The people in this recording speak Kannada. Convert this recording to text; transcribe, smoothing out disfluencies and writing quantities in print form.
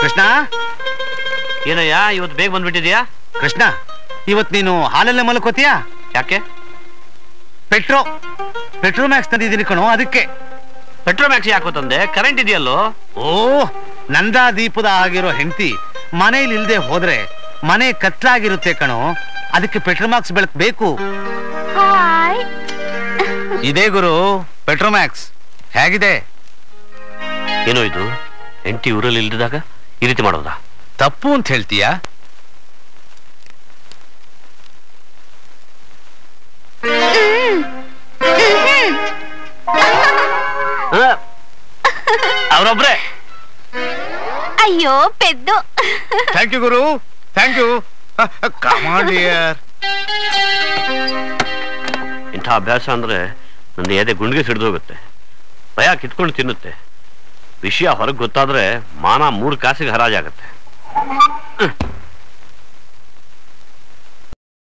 ಕೃಷ್ಣ, ಏನಯ್ಯ ಇವತ್ತು ಬೇಗ ಬಂದ್ಬಿಟ್ಟಿದ್ಯಾ? ಕೃಷ್ಣ, ಇವತ್ ನೀನು ಹಾಲಲ್ಲೇ ಮಲ್ಕೋತೀಯಾ? ಯಾಕೆ? ಪೆಟ್ರೋಮ್ಯಾಕ್ಸ್ ತಂದಿದ್ದೀನಿ ಕಣೋ, ಅದಕ್ಕೆ. ಪೆಟ್ರೋಮ್ಯಾಕ್ಸ್ ಯಾಕೋ ತಂದೆ? ಕರೆಂಟ್ ಇದೆಯಲ್ಲೋ? ಓ, ನಂದಾ ದೀಪದ ಆಗಿರೋ ಹೆಂಡತಿ ಮನೇಲಿ ಇಲ್ದೆ ಹೋದ್ರೆ ಮನೆ ಕತ್ಲಾಗಿರುತ್ತೆ ಕಣೋ, ಅದಕ್ಕೆ ಪೆಟ್ರೋಮ್ಯಾಕ್ಸ್ ಬೆಳಕು ಬೇಕು. ಇದೇ ಗುರು ಪೆಟ್ರೋಮ್ಯಾಕ್ಸ್. ಹೇಗಿದೆ? ಏನೋ ಇದು, ಹೆಂಡತಿ ಊರಲ್ಲಿ ಇಲ್ದಿದಾಗ ಈ ರೀತಿ ಮಾಡೋದಾ? ತಪ್ಪು ಅಂತ ಹೇಳ್ತೀಯಾ? ಅವರೊಬ್ರೆ. ಅಯ್ಯೋ ಪೆದ್ದು. ಥ್ಯಾಂಕ್ ಯು ಗುರು, thank you. Come on dear. ಇಂಥ ಅಭ್ಯಾಸ ಅಂದ್ರೆ ನನ್ನ ಎದೆ ಗುಂಡಿಗೆ ಸಿಡಿದು ಹೋಗುತ್ತೆ, ಭಯ ಕಿತ್ಕೊಂಡು ತಿನ್ನುತ್ತೆ. ವಿಷಯ ಹೊರಗೆ ಗೊತ್ತಾದ್ರೆ ಮಾನ 3 ಕಾಸಿಗೆ ಹರಾಜಾಗತ್ತೆ.